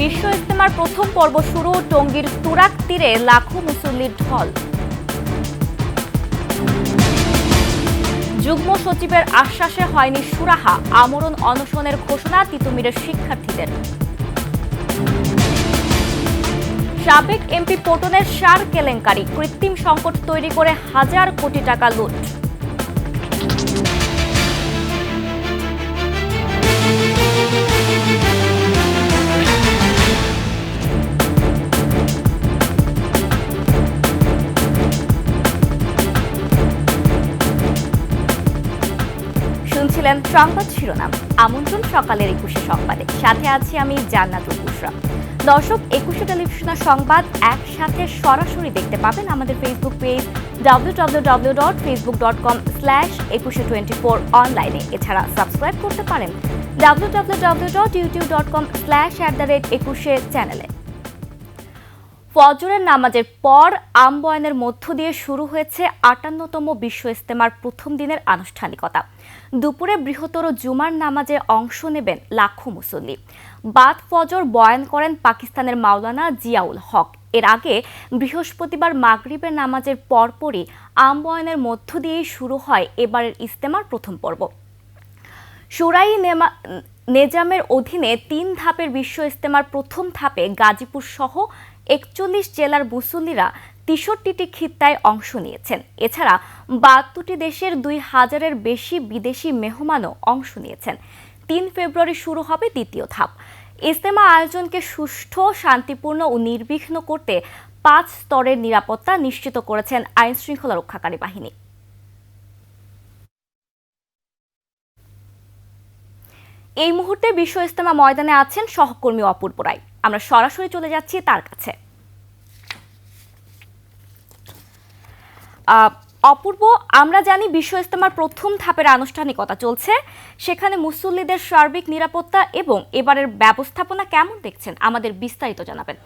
বিশ্ব ইজতেমার প্রথম পর্ব শুরু, টঙ্গীর তুরাগ তীরে লাখো মুসল্লির ঢল। যুগ্ম সচিবের আশ্বাসে হয়নি সুরাহা, আমরণ অনশনের ঘোষণা তিতুমিরের শিক্ষার্থীদের। সাবেক এমপি পটনের সার কেলেঙ্কারি, কৃত্রিম সংকট তৈরি করে হাজার কোটি টাকা লুট। শুনছিলেন সংবাদ শিরোনাম। আমন্ত্রণ সকালের 21 সংবাদে, সাথে আছি আমি জান্নাতুল বুশরা। দর্শক, 21 টেলিভিশনের সংবাদ একসাথে সরাসরি দেখতে পাবেন আমাদের ফেসবুক পেজ www.facebook.com/2124 অনলাইনে। এছাড়া সাবস্ক্রাইব করতে পারেন www.youtube.com/@21 চ্যানেলে। ফজরের নামাজের পর আমবয়ানের মধ্য দিয়ে শুরু হয়েছে ৫৮তম বিশ্ব ইজতেমার প্রথম দিনের আনুষ্ঠানিকতা। দুপুরে বৃহত্তর জুমার নামাজে অংশ নেবেন লাখো মুসল্লি। বাদ ফজর বয়ান করেন পাকিস্তানের মাওলানা জিয়াউল হক। এর আগে বৃহস্পতিবার মাগরিবের নামাজের পরপরই আমবয়ানের মধ্য দিয়েই শুরু হয় এবারের ইজতেমার প্রথম পর্ব। শুরাই নেজামের অধীনে ৩ ধাপের বিশ্ব ইজতেমার প্রথম ধাপে গাজীপুর সহ ৪১ জেলার মুসল্লিরা ৬৩টি খিত্তায় অংশ নিয়েছেন। এছাড়া ৭২টি দেশের ২,০০০-এর বেশি বিদেশি মেহমানও অংশ নিয়েছেন। ৩ ফেব্রুয়ারি শুরু হবে দ্বিতীয় ধাপ। ইজতেমা আয়োজনকে সুষ্ঠু, শান্তিপূর্ণ ও নির্বিঘ্ন করতে ৫ স্তরের নিরাপত্তা নিশ্চিত করেছেন আইনশৃঙ্খলা রক্ষাকারী বাহিনী। এই মুহূর্তে বিশ্ব ইজতেমা ময়দানে আছেন সহকর্মী অপূর্ব রায়। আমরা সরাসরি চলে যাচ্ছি তার কাছে। অপূর্ব, আমরা জানি বিশ্ব ইজতেমার প্রথম ধাপের আনুষ্ঠানিকতা চলছে, সেখানে মুসল্লিদের সার্বিক নিরাপত্তা এবং এবারের ব্যবস্থাপনা কেমন দেখছেন, আমাদের বিস্তারিত জানাবেন।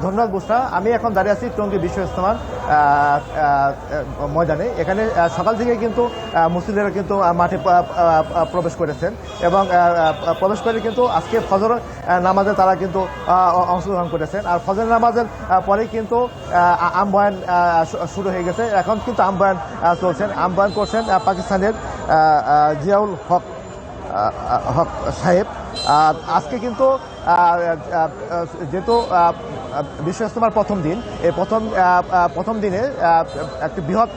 ধন্যবাদ বুসরা। আমি এখন দাঁড়িয়ে আছি টঙ্গী বিশ্ব ইজতেমার ময়দানে। এখানে সকাল থেকে কিন্তু মুসল্লিরা কিন্তু মাঠে প্রবেশ করেছেন এবং প্রবেশ করে কিন্তু আজকে ফজর নামাজে তারা কিন্তু অংশগ্রহণ করেছেন। আর ফজর নামাজের পরেই কিন্তু আমবয়ান শুরু হয়ে গেছে। এখন কিন্তু আমবয়ান চলছেন, আমবয়ান করছেন পাকিস্তানের জিয়াউল হক সাহেব। আজকে কিন্তু যেহেতু বিশ্ব ইজতেমার প্রথম দিন, এই প্রথম দিনে একটি বৃহৎ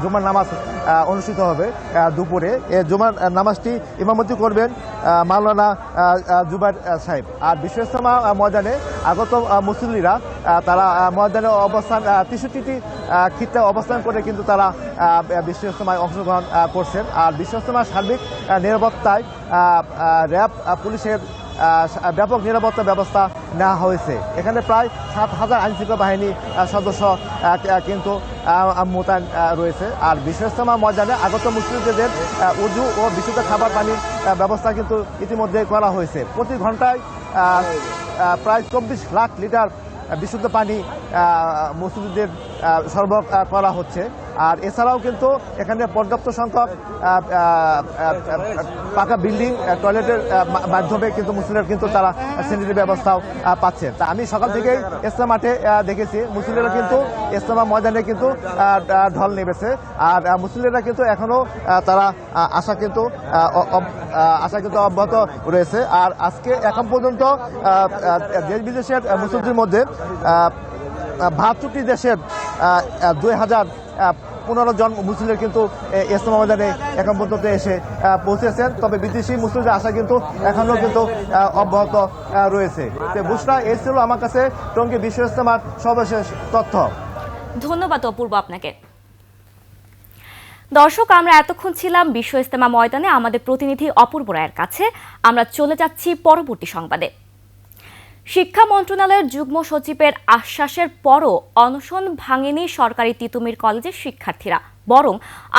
জুমার নামাজ অনুষ্ঠিত হবে দুপুরে। এই জুমার নামাজটি ইমামতি করবেন মাওলানা জুবাইর সাহেব। আর বিশ্ব ইজতেমা ময়দানে আগত মুসল্লিরা তারা ময়দানে অবস্থান ৬৩টি খিত্তায় অবস্থান করে কিন্তু তারা বিশ্ব ইজতেমায় অংশগ্রহণ করছেন। আর বিশ্ব ইজতেমার সার্বিক নিরাপত্তায় র্যাব পুলিশের ব্যাপক নিরাপত্তা ব্যবস্থা নেওয়া হয়েছে। এখানে প্রায় ৭,০০০ আইনশৃঙ্খলা বাহিনী সদস্য কিন্তু মোতায়েন রয়েছে। আর বিশ্ব ইজতেমা ময়দানে আগত মুসল্লিদের উজু ও বিশুদ্ধ খাবার পানির ব্যবস্থা কিন্তু ইতিমধ্যে করা হয়েছে। প্রতি ঘন্টায় প্রায় ২৪ লাখ লিটার বিশুদ্ধ পানি মুসল্লিদের সরবরাহ করা হচ্ছে। আর এছাড়াও কিন্তু এখানে পর্যাপ্ত সংখ্যক পাকা বিল্ডিং, টয়লেটের মাধ্যমে কিন্তু মুসল্লিরা কিন্তু তারা স্যানিটারি ব্যবস্থাও পাচ্ছেন। তা আমি সকাল থেকেই ইজতেমা মাঠে দেখেছি মুসল্লিরা কিন্তু ইজতেমা ময়দানে কিন্তু ঢল নেমেছে। আর মুসল্লিরা কিন্তু এখনো তারা আশা কিন্তু অব্যাহত রয়েছে। আর আজকে এখন পর্যন্ত দেশ বিদেশের মুসল্লিদের মধ্যে ৭২টি দেশের ২,০১৫ জন মুসলিম কিন্তু ইজতেমা ময়দানে এখন পর্যন্ত এসে পৌঁছেছেন। তবে বিদেশি মুসলিমদের আশা কিন্তু এখনও কিন্তু অব্যাহত রয়েছে। বুশরা, এই ছিল আমার কাছে টঙ্গী বিশ্ব ইজতেমার সর্বশেষ তথ্য। ধন্যবাদ অপূর্ব আপনাকে। দর্শক, আমরা এতক্ষণ ছিলাম বিশ্ব ইজতেমা ময়দানে আমাদের প্রতিনিধি অপূর্ব রায়ের কাছে। আমরা চলে যাচ্ছি পরবর্তী সংবাদে। শিক্ষা মন্ত্রণালয়ের যুগ্ম সচিবের আশ্বাসের পরও অনশন ভাঙেনি সরকারি তিতুমির কলেজের শিক্ষার্থীরা, বরং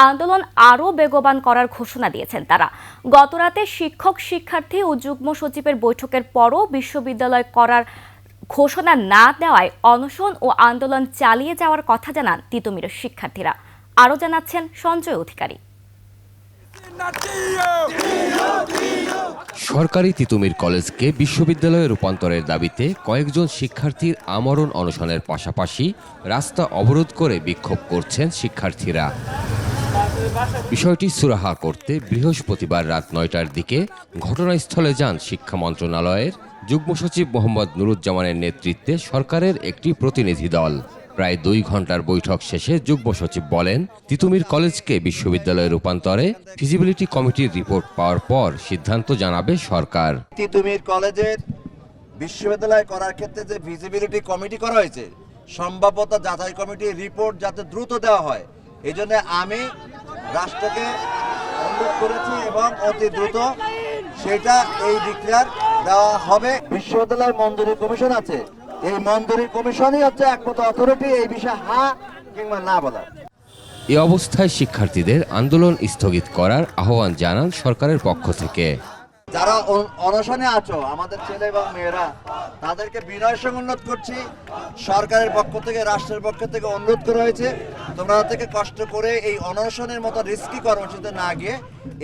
আন্দোলন আরও বেগবান করার ঘোষণা দিয়েছেন তারা। গতরাতে শিক্ষক, শিক্ষার্থী ও যুগ্ম সচিবের বৈঠকের পরও বিশ্ববিদ্যালয় করার ঘোষণা না দেওয়ায় অনশন ও আন্দোলন চালিয়ে যাওয়ার কথা জানান তিতুমিরের শিক্ষার্থীরা। আরও জানাচ্ছেন সঞ্জয় অধিকারী। সরকারি তিতুমির কলেজকে বিশ্ববিদ্যালয়ে রূপান্তরের দাবিতে কয়েকজন শিক্ষার্থীর আমরণ অনশনের পাশাপাশি রাস্তা অবরোধ করে বিক্ষোভ করছেন শিক্ষার্থীরা। বিষয়টি সুরাহা করতে বৃহস্পতিবার রাত ৯টার দিকে ঘটনাস্থলে যান শিক্ষা মন্ত্রণালয়ের যুগ্ম সচিব মোহাম্মদ নুরুজ্জামানের নেতৃত্বে সরকারের একটি প্রতিনিধি দল। প্রায় ২ ঘন্টার বৈঠক শেষে যুগ্ম সচিব বলেন, তিতুমির কলেজকে বিশ্ববিদ্যালয়ে রূপান্তরে ফিজিবিলিটি কমিটির রিপোর্ট পাওয়ার পর সিদ্ধান্ত জানাবে সরকার। তিতুমির কলেজের বিশ্ববিদ্যালয় করার ক্ষেত্রে যে ফিজিবিলিটি কমিটি করা হয়েছে, সম্ভাব্যতা যাচাই কমিটির রিপোর্ট যাতে দ্রুত দেওয়া হয়, এই জন্য আমি রাষ্ট্রকে অনুরোধ করেছি এবং অতি দ্রুত সেটা এই ডিক্লেয়ার দেওয়া হবে। বিশ্ববিদ্যালয়ের মঞ্জুরি কমিশন আছে, এই মঞ্জুরি কমিশনই হচ্ছে একমাত্র অথরিটি এই বিষয়ে হ্যাঁ কিংবা না বলার। এ অবস্থায় শিক্ষার্থীদের আন্দোলন স্থগিত করার আহ্বান জানান সরকারের পক্ষ থেকে। যারা অনশনে আছো আমাদের ছেলে এবং মেয়েরা, তাদেরকে বিনয়ের সঙ্গে অনুরোধ করছি, সরকারের পক্ষ থেকে রাষ্ট্রের পক্ষ থেকে অনুরোধ করা হয়েছে, তোমরা থেকে কষ্ট করে এই অনশনের মতো রিস্কি কর্মসূচিতে না গিয়ে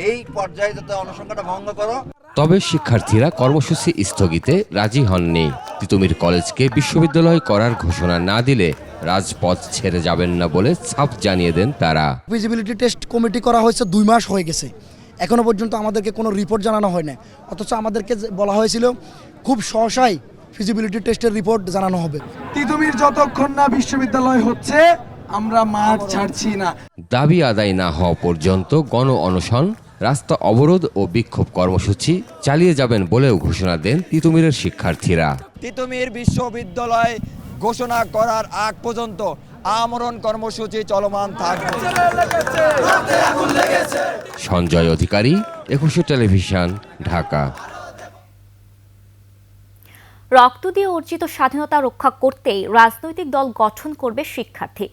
এই পর্যায়ে যাতে অনশনটা ভঙ্গ করো। তবে শিক্ষার্থীরা কর্মসূচি স্থগিতে রাজি হননি। তিতুমির কলেজকে বিশ্ববিদ্যালয় করার ঘোষণা না দিলে রাজপথ ছেড়ে যাবেন না বলে ছাপ জানিয়ে দেন তারা। ফিজিবিলিটি টেস্ট কমিটি করা হয়েছে 2 মাস হয়ে গেছে, এখনো পর্যন্ত আমাদেরকে কোনো রিপোর্ট জানানো হয় না, অথচ আমাদেরকে বলা হয়েছিল খুব সহসাই ফিজিবিলিটি টেস্টের রিপোর্ট জানানো হবে। তিতুমির যতক্ষণ না বিশ্ববিদ্যালয় হচ্ছে আমরা মাঠ ছাড়ছি না। দাবি আদায় না হওয়া পর্যন্ত গণ অনশন, রাস্তা অবরোধ ও বিক্ষোভ কর্মসূচি চালিয়ে যাবেন বলেও ঘোষণা দেন তিতুমিরের শিক্ষার্থীরা। তিতুমির বিশ্ববিদ্যালয় ঘোষণা করার আগ পর্যন্ত আমরণ কর্মসূচি চলমান থাকবে। সঞ্জয় অধিকারী, ২১ টেলিভিশন, ঢাকা। রক্ত দিয়ে অর্জিত স্বাধীনতা রক্ষা করতেই রাজনৈতিক দল গঠন করবে শিক্ষার্থী।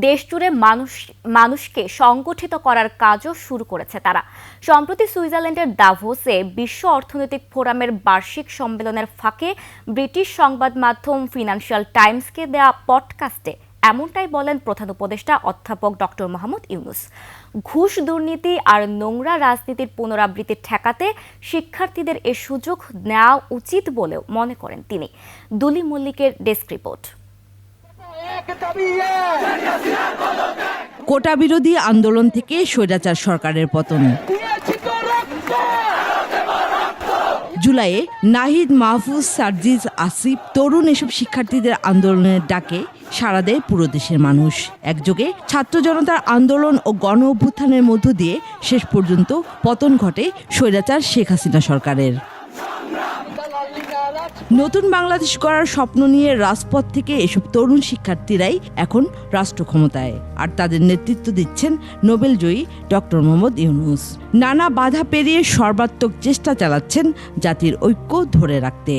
দেশজুড়ে মানুষকে সংগঠিত করার কাজও শুরু করেছে তারা। সম্প্রতি সুইজারল্যান্ডের দাভোসে বিশ্ব অর্থনৈতিক ফোরামের বার্ষিক সম্মেলনের ফাঁকে ব্রিটিশ সংবাদ মাধ্যম ফিনান্সিয়াল টাইমসকে দেয়া পডকাস্টে এমনটাই বলেন প্রধান উপদেষ্টা অধ্যাপক ডক্টর মোহাম্মদ ইউনূস। ঘুষ, দুর্নীতি আর নোংরা রাজনীতির পুনরাবৃত্তি ঠেকাতে শিক্ষার্থীদের এ সুযোগ নেওয়া উচিত বলেও মনে করেন তিনি। দুলি মল্লিকের ডেস্ক রিপোর্ট। কোটা বিরোধী আন্দোলন থেকে স্বৈরাচার সরকারের পতন, জুলাইয়ে নাহিদ, মাহফুজ, সার্জিজ, আসিফ, তরুণ এসব শিক্ষার্থীদের আন্দোলনের ডাকে সাড়া দেয় পুরো দেশের মানুষ। একযোগে ছাত্র জনতার আন্দোলন ও গণ অভ্যুত্থানের মধ্য দিয়ে শেষ পর্যন্ত পতন ঘটে স্বৈরাচার শেখ হাসিনা সরকারের। নতুন বাংলাদেশ গড়ার স্বপ্ন নিয়ে রাজপথ থেকে এসব তরুণ শিক্ষার্থীরাই এখন রাষ্ট্র ক্ষমতায়, আর তাদের নেতৃত্ব দিচ্ছেন নোবেলজয়ী ডক্টর মোহাম্মদ ইউনূস। নানা বাধা পেরিয়ে সর্বাত্মক চেষ্টা চালাচ্ছেন জাতির ঐক্য ধরে রাখতে।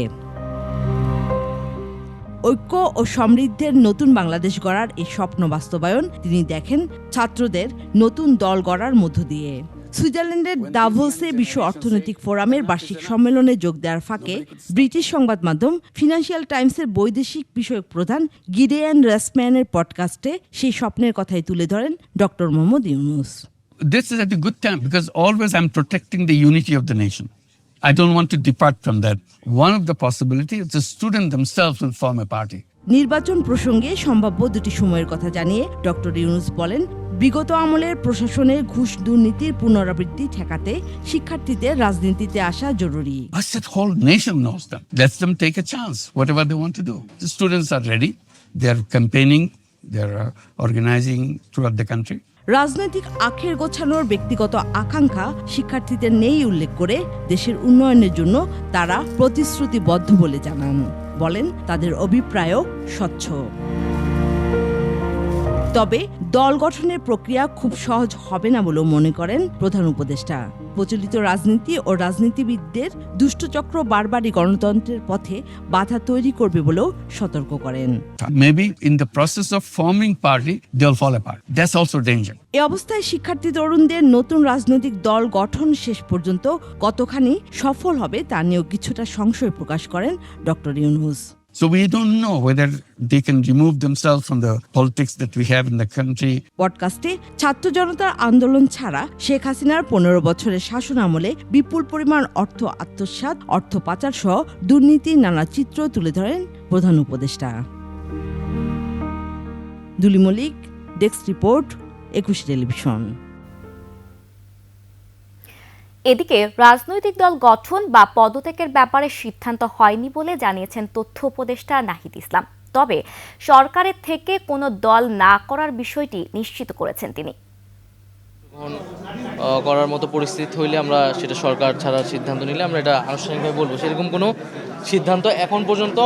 ঐক্য ও সমৃদ্ধের নতুন বাংলাদেশ গড়ার এই স্বপ্ন বাস্তবায়ন তিনি দেখেন ছাত্রদের নতুন দল গড়ার মধ্য দিয়ে। সুইজারল্যান্ডের দাভোসে বিশ্ব অর্থনৈতিক ফোরামের বার্ষিক সম্মেলনে যোগ দেওয়ার ফাঁকে ব্রিটিশ সংবাদ মাধ্যম ফিনান্সিয়াল টাইমসের বৈদেশিক বিষয়ক প্রধান গিডেয়ান রাসম্যানের পডকাস্টে সেই স্বপ্নের কথাই তুলে ধরেন doctor Mohammad Yunus. This is at a good time because always I'm protecting the unity of the nation. I don't want to depart from that. One of the possibilities is the students themselves will form a party. নির্বাচন প্রসঙ্গে সম্ভাব্য দুটি সময়ের কথা জানিয়ে doctor Yunus বলেন, বিগত আমলের প্রশাসনের ঘুষ, দুর্নীতির পুনরাবৃত্তি ঠেকাতে শিক্ষার্থীদের রাজনীতিতে আসা জরুরি। I said whole nation knows them. Let them take a chance, whatever they want to do. The students are ready. They are campaigning. They are organizing throughout the country. রাজনৈতিক আখের গোছানোর ব্যক্তিগত আকাঙ্ক্ষা শিক্ষার্থীদের নেই উল্লেখ করে দেশের উন্নয়নের জন্য তারা প্রতিশ্রুতিবদ্ধ বলে জানান। বলেন, তাদের অভিপ্রায়ও স্বচ্ছ। তবে দল গঠনের প্রক্রিয়া খুব সহজ হবে না বলেও মনে করেন প্রধান উপদেষ্টা। প্রচলিত রাজনীতি ও রাজনীতিবিদদের দুষ্টচক্র বারবারই গণতন্ত্রের পথে বাধা তৈরি করবে বলেও সতর্ক করেন। Maybe in the process of forming party, they'll fall apart. That's also danger. এ অবস্থায় শিক্ষার্থী তরুণদের নতুন রাজনৈতিক দল গঠন শেষ পর্যন্ত কতখানি সফল হবে তা নিয়েও কিছুটা সংশয় প্রকাশ করেন doctor Yunus. So we don't know whether they can remove themselves from the politics that we have in the country. পডকাস্টে ছাত্র জনতার আন্দোলন ছাড়া শেখ হাসিনার 15 বছরের শাসন আমলে বিপুল পরিমাণ অর্থ আত্মসাৎ, অর্থ পাচার সহ দুর্নীতির নানা চিত্র তুলে ধরেন প্রধান উপদেষ্টা। দুলি মল্লিক, ডেস্ক রিপোর্ট, 21 টেলিভিশন। এদিকে রাজনৈতিক দল গঠন বা পদত্যাগের ব্যাপারে সিদ্ধান্ত হয়নি বলে জানিয়েছেন তথ্য উপদেষ্টা নাহিদ ইসলাম। তবে সরকারের থেকে কোনো দল না করার বিষয়টি নিশ্চিত করেছেন তিনি। করার মতো পরিস্থিতি হইলে আমরা সেটা সরকার ছাড়ার সিদ্ধান্ত নিলে আমরা এটা আনুষ্ঠানিকভাবে বলবো। সেরকম কোনো সিদ্ধান্ত এখন পর্যন্ত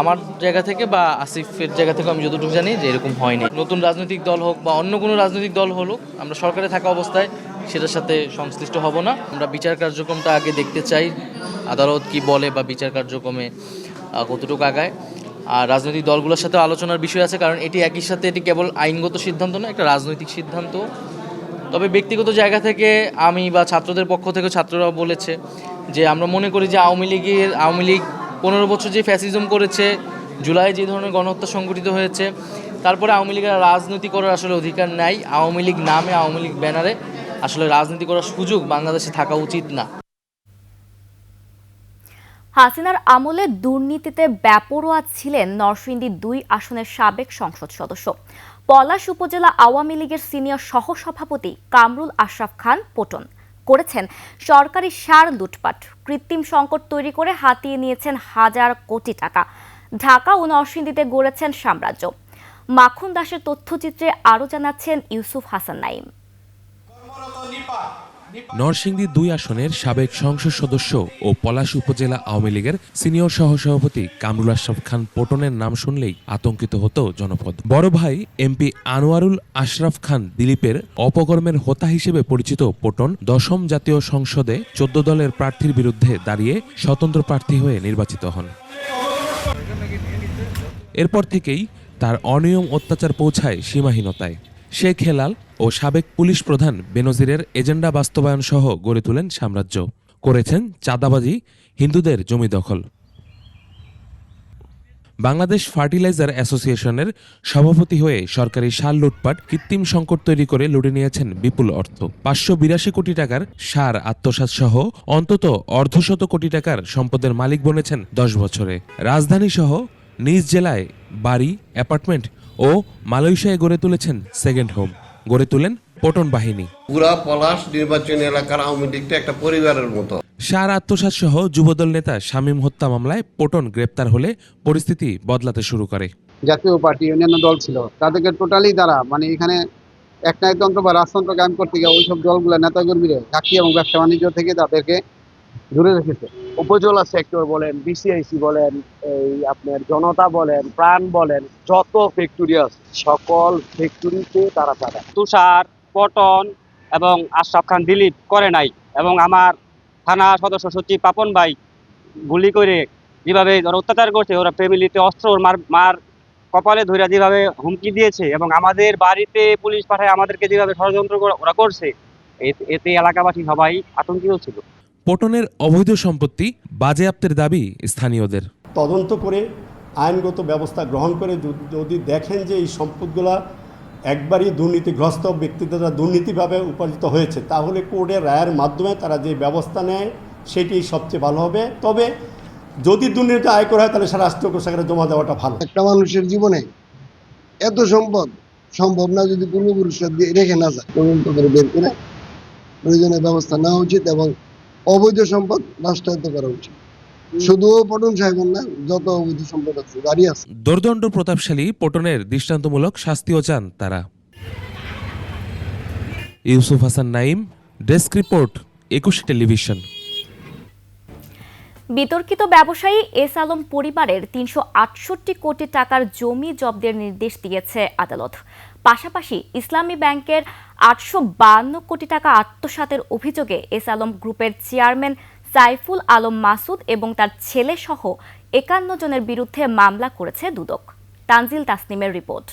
আমার জায়গা থেকে বা আসিফের জায়গা থেকে আমি যতটুকু জানি যে এরকম হয়নি। নতুন রাজনৈতিক দল হোক বা অন্য কোনো রাজনৈতিক দল হলো, আমরা সরকারে থাকা অবস্থায় সেটার সাথে সংশ্লিষ্ট হব না। আমরা বিচার কার্যক্রমটা আগে দেখতে চাই, আদালত কি বলে বা বিচার কার্যক্রমে কতটুকু আগায়। আর রাজনৈতিক দলগুলোর সাথে আলোচনার বিষয় আছে, কারণ এটি একই সাথে এটি কেবল আইনগত সিদ্ধান্ত নয়, একটা রাজনৈতিক সিদ্ধান্ত। তবে ব্যক্তিগত জায়গা থেকে আমি বা ছাত্রদের পক্ষ থেকে ছাত্ররাও বলেছে যে আমরা মনে করি যে আওয়ামী লীগ 15 বছর যে ফ্যাসিজম করেছে, জুলাই যে ধরনের গণহত্যা সংঘটিত হয়েছে, তারপরে আওয়ামী লীগের রাজনীতি করার আসলে অধিকার নাই। আওয়ামী লীগ নামে, আওয়ামী লীগ ব্যানারে আসলে রাজনীতি করার সুযোগ বাংলাদেশে থাকা উচিত না। হাসিনার আমলে দুর্নীতিতে বেপরোয়া ছিলেন নরসিংদী 2 আসনের সাবেক সংসদ সদস্য, পলাশ উপজেলা আওয়ামী লীগের সিনিয়র সহসভাপতি কামরুল আশরাফ খান পটন। করেছেন সরকারি সার লুটপাট, কৃত্রিম সংকট তৈরি করে হাতিয়ে নিয়েছেন হাজার কোটি টাকা। ঢাকা ও নরসিংদীতে গড়েছেন সাম্রাজ্য। মাখন দাসের তথ্যচিত্রে আরও জানাচ্ছেন ইউসুফ হাসান নাইম। নরসিংদী 2 আসনের সাবেক সংসদ সদস্য ও পলাশ উপজেলা আওয়ামী লীগের সিনিয়র সহসভাপতি কামরুল আশরাফ খান পটনের নাম শুনলেই আতঙ্কিত হতো জনপদ। বড় ভাই এমপি আনোয়ারুল আশরাফ খান দিলীপের অপকর্মের হোতা হিসেবে পরিচিত পটন 10ম জাতীয় সংসদে 14 দলের প্রার্থীর বিরুদ্ধে দাঁড়িয়ে স্বতন্ত্র প্রার্থী হয়ে নির্বাচিত হন। এরপর থেকেই তার অনিয়ম অত্যাচার পৌঁছায় সীমাহীনতায়। শেখ হেলাল ও সাবেক পুলিশ প্রধান বেনজিরের এজেন্ডা বাস্তবায়ন সহ গড়ে তোলেন সাম্রাজ্য। করেছেন চাঁদাবাজি, হিন্দুদের জমি দখল। বাংলাদেশ ফার্টিলাইজার অ্যাসোসিয়েশনের সভাপতি হয়ে সরকারি সার লুটপাট, কৃত্রিম সংকট তৈরি করে লুটে নিয়েছেন বিপুল অর্থ। 582 কোটি টাকার সার আত্মসাৎ সহ অন্তত অর্ধশত কোটি টাকার সম্পদের মালিক বনেছেন 10 বছরে। রাজধানী সহ নিজ জেলায় বাড়ি, অ্যাপার্টমেন্ট ও মালয়েশিয়ায় গড়ে তুলেছেন সেকেন্ড হোম। গড়ে তোলেন পটন বাহিনী। পুরা পলাশ নির্বাচনী এলাকার আওয়ামী লীগটা একটা পরিবারের মতো। সার আত্মসাৎ সহ যুবদল নেতা শামীম হত্যা মামলায় পটন গ্রেপ্তার হলে পরিস্থিতি বদলাতে শুরু করে। জাতীয় পার্টি অন্যান্য দল ছিল, তাদেরকে টোটালি তারা এখানে একনায়কতন্ত্র বা রাজতন্ত্র কায়েম করতে গিয়ে ওইসব দলগুলো নেতাকর্মীরা চাকরি এবং ব্যবসা বাণিজ্য থেকে তাদেরকে দূরে রেখেছে। উপজেলা সেক্টর বলেন, বিসিআইসি বলেন, এই আপনার জনতা বলেন, প্রাণ বলেন, যত ফ্যাক্টরি আছে সকল ফ্যাক্টরিতে তারা টাকা। তুষার, পটন এবং আশরাফ খান দিলীপ করে নাই, এবং আমার থানা সদস্য সচিব পাপন ভাই গুলি করে যেভাবে ওরা অত্যাচার করছে, ওরা ফ্যামিলিতে অস্ত্র মার কপালে ধরে যেভাবে হুমকি দিয়েছে এবং আমাদের বাড়িতে পুলিশ পাঠায় আমাদেরকে যেভাবে ষড়যন্ত্র ওরা করছে, এতে এলাকাবাসী সবাই আতঙ্কিত ছিল। পটনের অবৈধ সম্পত্তি বাজেয়াপ্তের দাবি স্থানীয়দের। তদন্ত করে আইনগত ব্যবস্থা গ্রহণ করে যদি দেখেন যে এই সম্পদগুলা একবারই দুর্নীতিগ্রস্ত ব্যক্তিদের দুর্নীতিভাবে উপার্জিত হয়েছে, তাহলে কোর্টের রায়ের মাধ্যমে তারা যে ব্যবস্থা নেয় সেটি সবচেয়ে ভালো হবে। তবে যদি দুর্নীতি আয় করা হয় তাহলে সেটা রাষ্ট্র কোষাগারে জমা দেওয়াটা ভালো। একটা মানুষের জীবনে এত সম্পদ সম্ভব না যদি পূর্বপুরুষরা রেখে না যায়, তদন্ত করে বের করে প্রয়োজনীয় ব্যবস্থা নেওয়া উচিত এবং অবৈধ সম্পদ নষ্টায়িত করা উচিত। শুধু পটন সাহেবের না, যত অবৈধ সম্পদ আছে গাড়ি আছে। দোর্দণ্ড প্রতাপশালী পটনের দৃষ্টান্তমূলক শাস্তিও চান তারা। Yusuf Hasan Naim, desk report, 21 television. বিতর্কিত ব্যবসায়ী এস আলম পরিবারের 368 কোটি টাকার জমি জব্দের নির্দেশ দিয়েছে আদালত। পাশাপাশি ইসলামী ব্যাংকের 852 কোটি টাকা আত্মসাতের অভিযোগে এস আলম গ্রুপের চেয়ারম্যান সাইফুল আলম মাসুদ এবং তার ছেলে সহ 51 জনের বিরুদ্ধে মামলা করেছে দুদক। তানজিল তাসনিমের রিপোর্ট।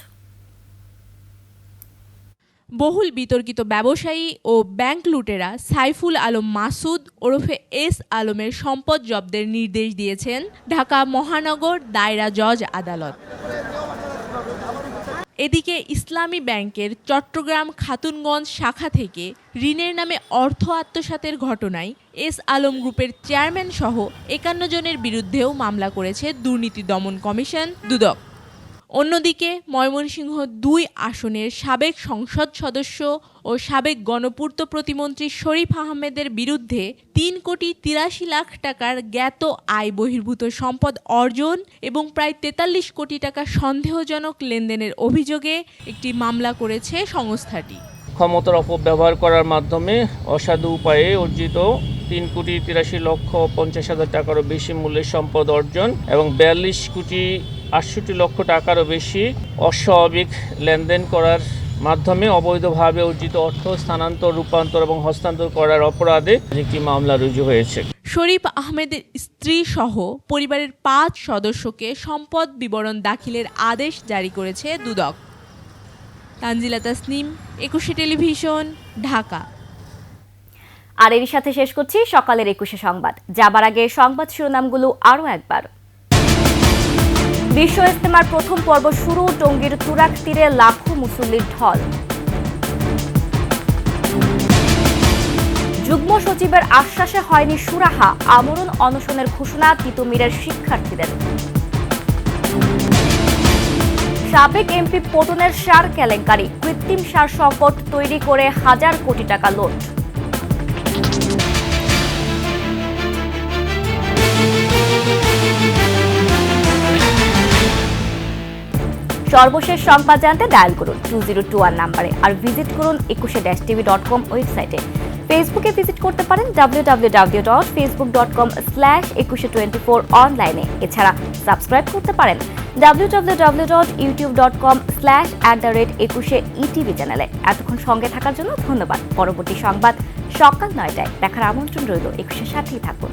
বহুল বিতর্কিত ব্যবসায়ী ও ব্যাংক লুটেরা সাইফুল আলম মাসুদ ওরফে এস আলমের সম্পদ জব্দের নির্দেশ দিয়েছেন ঢাকা মহানগর দায়রা জজ আদালত। এদিকে ইসলামী ব্যাংকের চট্টগ্রাম খাতুনগঞ্জ শাখা থেকে ঋণের নামে অর্থ আত্মসাতের ঘটনায় এস আলম গ্রুপের চেয়ারম্যান সহ 51 জনের বিরুদ্ধেও মামলা করেছে দুর্নীতি দমন কমিশন দুদক। অন্যদিকে ময়মনসিংহ 2 আসনের সাবেক সংসদ সদস্য ও সাবেক গণপূর্ত প্রতিমন্ত্রী শরীফ আহমেদের বিরুদ্ধে 3,83,00,000 টাকার জ্ঞাত আয় বহির্ভূত সম্পদ অর্জন এবং প্রায় 43 কোটি টাকা সন্দেহজনক লেনদেনের অভিযোগে একটি মামলা করেছে সংস্থাটি। ক্ষমতার অপব্যবহার করার মাধ্যমে অসাধু উপায়ে অর্জিত 3,83,50,000 টাকারও বেশি মূল্যের সম্পদ অর্জন এবং 42,68,00,000 টাকারও বেশি অস্বাভাবিক লেনদেন করার মাধ্যমে অবৈধভাবে অর্জিত অর্থ স্থানান্তর, রূপান্তর এবং হস্তান্তর করার অপরাধে একটি মামলা রুজু হয়েছে। শরীফ আহমেদের স্ত্রী সহ পরিবারের 5 সদস্যকে সম্পদ বিবরণ দাখিলের আদেশ জারি করেছে দুদক। তানজিলা তাসনিম, 21 টেলিভিশন, ঢাকা। আর এরই সাথে শেষ করছি সকালের 21 সংবাদ। যাবার আগে সংবাদ শিরোনামগুলো আরও একবার। বিশ্ব ইজতেমার প্রথম পর্ব শুরু, টঙ্গীর তুরাগ তীরে লাখো মুসল্লির ঢল। যুগ্ম সচিবের আশ্বাসে হয়নি সুরাহা, আমরণ অনশনের ঘোষণা তিতুমিরের শিক্ষার্থীদের। সাবেক এমপি পটনের সার কেলেঙ্কারি, কৃত্রিম সার সংকট তৈরি করে হাজার কোটি টাকা লুট। সর্বশেষ সংবাদ জানতে ডায়াল করুন 2021 নম্বরে আর ভিজিট করুন 21-tv.com ওয়েবসাইটে। ফেসবুকে ভিজিট করতে পারেন www.facebook.com/2124 অনলাইনে। এছাড়া সাবস্ক্রাইব করতে পারেন www.youtube.com/@21etv চ্যানেলে। এতক্ষণ সঙ্গে থাকার জন্য ধন্যবাদ। পরবর্তী সংবাদ সকাল 9টায় দেখার আমন্ত্রণ রইল। 21-এর সাথেই থাকুন।